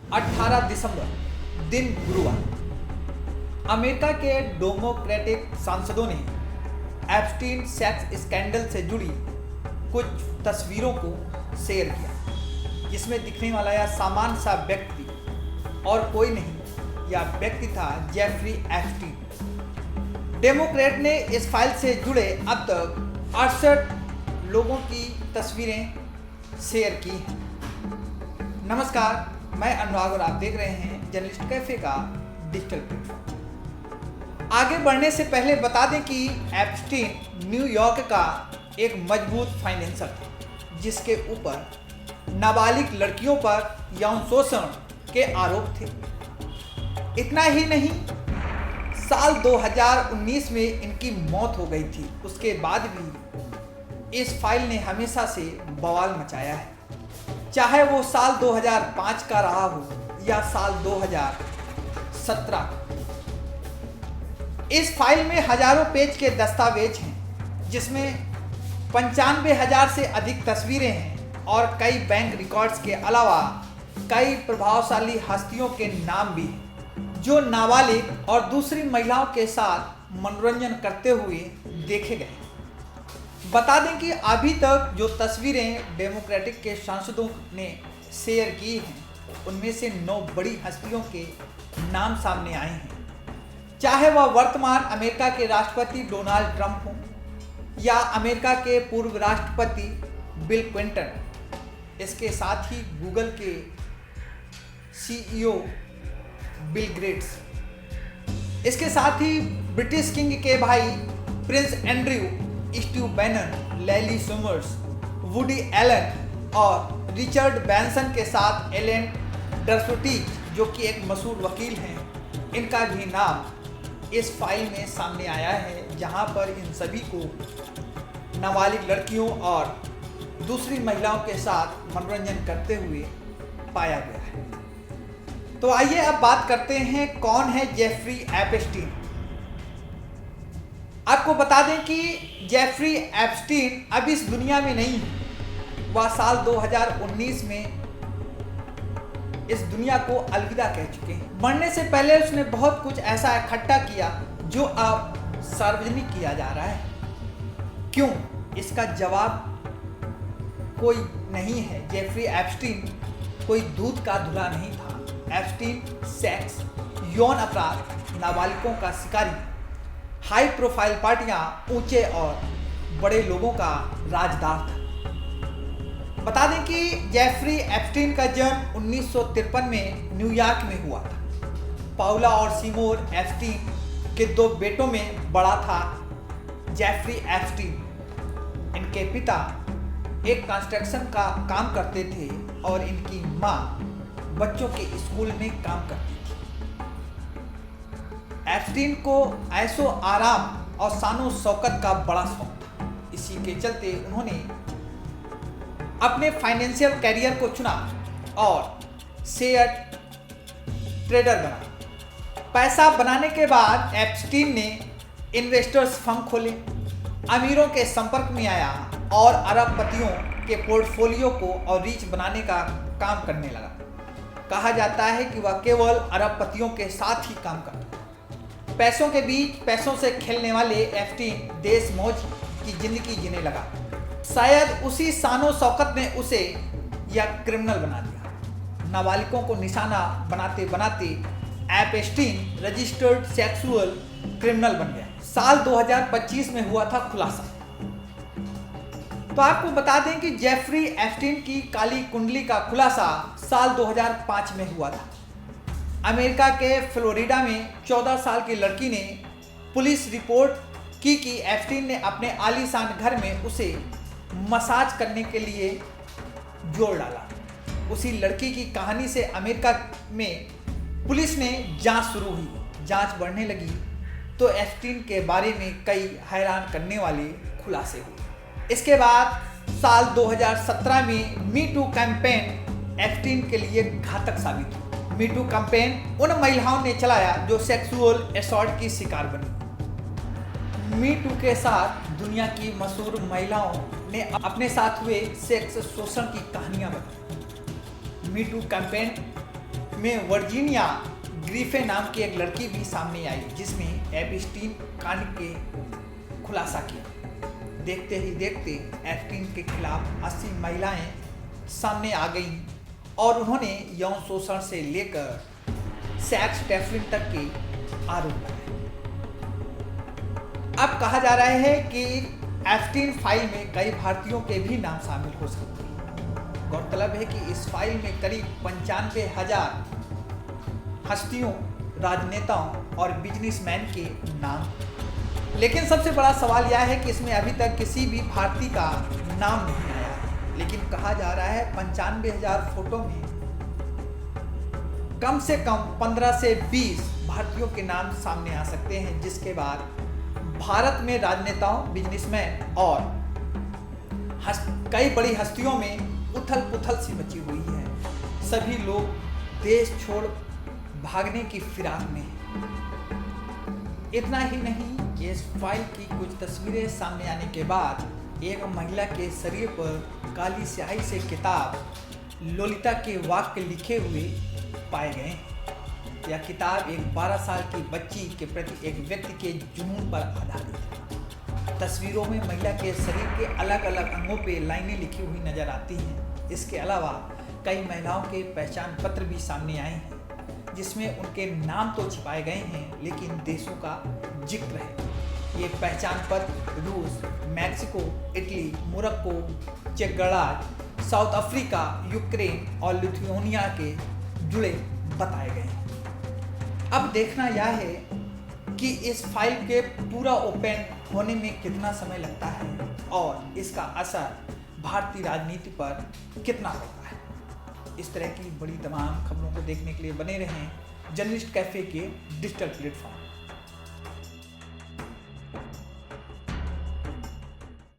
18 दिसंबर दिन गुरुवार अमेरिका के डेमोक्रेटिक सांसदों ने एप्स्टीन सेक्स स्कैंडल से जुड़ी कुछ तस्वीरों को शेयर किया, जिसमें दिखने वाला यह सामान्य सा व्यक्ति और कोई नहीं, यह व्यक्ति था जेफरी एप्स्टीन। डेमोक्रेट ने इस फाइल से जुड़े अब तक 68 लोगों की तस्वीरें शेयर की हैं। नमस्कार, मैं अनुराग और आप देख रहे हैं जर्नलिस्ट कैफे का डिजिटल प्लेटफॉर्म। आगे बढ़ने से पहले बता दें कि एप्स्टीन न्यूयॉर्क का एक मजबूत फाइनेंसर था, जिसके ऊपर नाबालिग लड़कियों पर यौन शोषण के आरोप थे। इतना ही नहीं, साल 2019 में इनकी मौत हो गई थी। उसके बाद भी इस फाइल ने हमेशा से बवाल मचाया है, चाहे वो साल 2005 का रहा हो या साल 2017 का। इस फाइल में हजारों पेज के दस्तावेज हैं, जिसमें 95,000 से अधिक तस्वीरें हैं और कई बैंक रिकॉर्ड्स के अलावा कई प्रभावशाली हस्तियों के नाम भी हैं, जो नाबालिग और दूसरी महिलाओं के साथ मनोरंजन करते हुए देखे गए। बता दें कि अभी तक जो तस्वीरें डेमोक्रेटिक के सांसदों ने शेयर की हैं, उनमें से 9 बड़ी हस्तियों के नाम सामने आए हैं, चाहे वह वर्तमान अमेरिका के राष्ट्रपति डोनाल्ड ट्रंप हों या अमेरिका के पूर्व राष्ट्रपति बिल क्लिंटन। इसके साथ ही गूगल के सीईओ बिल गेट्स, इसके साथ ही ब्रिटिश किंग के भाई प्रिंस एंड्रयू, स्टीव बैनन, लैली सुमर्स, वुडी एलन और रिचर्ड बैंसन के साथ एलेन डरसोटी, जो कि एक मशहूर वकील हैं, इनका भी नाम इस फाइल में सामने आया है, जहां पर इन सभी को नाबालिग लड़कियों और दूसरी महिलाओं के साथ मनोरंजन करते हुए पाया गया है। तो आइए अब बात करते हैं, कौन है जेफरी एप्स्टीन। आपको बता दें कि जेफरी एप्स्टीन अब इस दुनिया में नहीं है। वह साल 2019 में इस दुनिया को अलविदा कह चुके हैं। मरने से पहले उसने बहुत कुछ ऐसा इकट्ठा किया जो अब सार्वजनिक किया जा रहा है। क्यों? इसका जवाब कोई नहीं है। जेफरी एप्स्टीन कोई दूध का धुला नहीं था। एप्स्टीन सेक्स, यौन अपराध, नाबालिगों का शिकारी, हाई प्रोफाइल पार्टियां, ऊंचे और बड़े लोगों का राजदार था। बता दें कि जेफरी एप्स्टीन का जन्म 1953 में न्यूयॉर्क में हुआ था। पाउला और सीमोर एप्स्टीन के 2 बेटों में बड़ा था जेफरी एप्स्टीन। इनके पिता एक कंस्ट्रक्शन का काम करते थे और इनकी मां बच्चों के स्कूल में काम करती थी। एप्स्टीन को ऐशो आराम और शानो शौकत का बड़ा शौक था। इसी के चलते उन्होंने अपने फाइनेंशियल कैरियर को चुना और शेयर ट्रेडर बना। पैसा बनाने के बाद एप्स्टीन ने इन्वेस्टर्स फर्म खोले, अमीरों के संपर्क में आया और अरबपतियों के पोर्टफोलियो को और रीच बनाने का काम करने लगा। कहा जाता है कि वह केवल अरबपतियों के साथ ही काम करता। पैसों के बीच पैसों से खेलने वाले एप्स्टीन देश मौज की जिंदगी जीने लगा। शायद उसी शानो शौकत ने उसे यह क्रिमिनल बना दिया। नाबालिगों को निशाना बनाते बनाते एप्स्टीन रजिस्टर्ड सेक्सुअल क्रिमिनल बन गया। साल 2025 में हुआ था खुलासा। तो आपको बता दें कि जेफरी एप्स्टीन की काली कुंडली का खुलासा साल 2005 में हुआ था। अमेरिका के फ्लोरिडा में 14 साल की लड़की ने पुलिस रिपोर्ट की कि एप्स्टीन ने अपने आलीशान घर में उसे मसाज करने के लिए जोर डाला। उसी लड़की की कहानी से अमेरिका में पुलिस ने जांच शुरू हुई। जांच बढ़ने लगी तो एप्स्टीन के बारे में कई हैरान करने वाले खुलासे हुए। इसके बाद साल 2017 में मी टू कैंपेन एप्स्टीन के लिए घातक साबित हुआ। मी टू कैंपेन उन महिलाओं ने चलाया जो सेक्सुअल असॉल्ट की शिकार बनी। मी टू के साथ दुनिया की मशहूर महिलाओं ने अपने साथ हुए सेक्स शोषण की कहानियां बताई। मी टू कैंपेन में वर्जीनिया ग्रिफे नाम की एक लड़की भी सामने आई, जिसमें एप्स्टीन कांड के खुलासा किया। देखते ही देखते एप्स्टीन के खिलाफ 80 महिलाएं सामने आ गईं और उन्होंने यौन शोषण से लेकर सेक्स ट्रैफिकिंग तक के आरोप लगाए। अब कहा जा रहा है कि एप्स्टीन फाइल में कई भारतीयों के भी नाम शामिल हो सकते हैं। गौरतलब है कि इस फाइल में करीब 95,000 हस्तियों, राजनेताओं और बिजनेसमैन के नाम। लेकिन सबसे बड़ा सवाल यह है कि इसमें अभी तक किसी भी भारतीय का नाम नहीं आया है। लेकिन कहा जा रहा है 95,000 फोटो में कम से कम 15 से 20 भारतीयों के नाम सामने आ सकते हैं, जिसके बाद भारत में राजनेताओं, बिजनेसमैन और कई बड़ी हस्तियों में उथल पुथल सी मची हुई है। सभी लोग देश छोड़ भागने की फिराक में हैं। इतना ही नहीं, इस फाइल की कुछ तस्वीरें सामने आने के बाद एक महिला के शरीर पर काली स्याही से किताब लोलिता के वाक्य लिखे हुए पाए गए। यह किताब एक 12 साल की बच्ची के प्रति एक व्यक्ति के जुनून पर आधारित है। तस्वीरों में महिला के शरीर के अलग अलग अंगों पे लाइनें लिखी हुई नजर आती हैं। इसके अलावा कई महिलाओं के पहचान पत्र भी सामने आए हैं, जिसमें उनके नाम तो छिपाए गए हैं लेकिन देशों का जिक्र है। ये पहचान पत्र रूस, मैक्सिको, इटली, मोरक्को, चेक गणराज्य, साउथ अफ्रीका, यूक्रेन और लिथुआनिया के जुड़े बताए गए हैं। अब देखना यह है कि इस फाइल के पूरा ओपन होने में कितना समय लगता है और इसका असर भारतीय राजनीति पर कितना होता है। इस तरह की बड़ी तमाम खबरों को देखने के लिए बने रहें जर्नलिस्ट कैफे के डिजिटल प्लेटफॉर्म।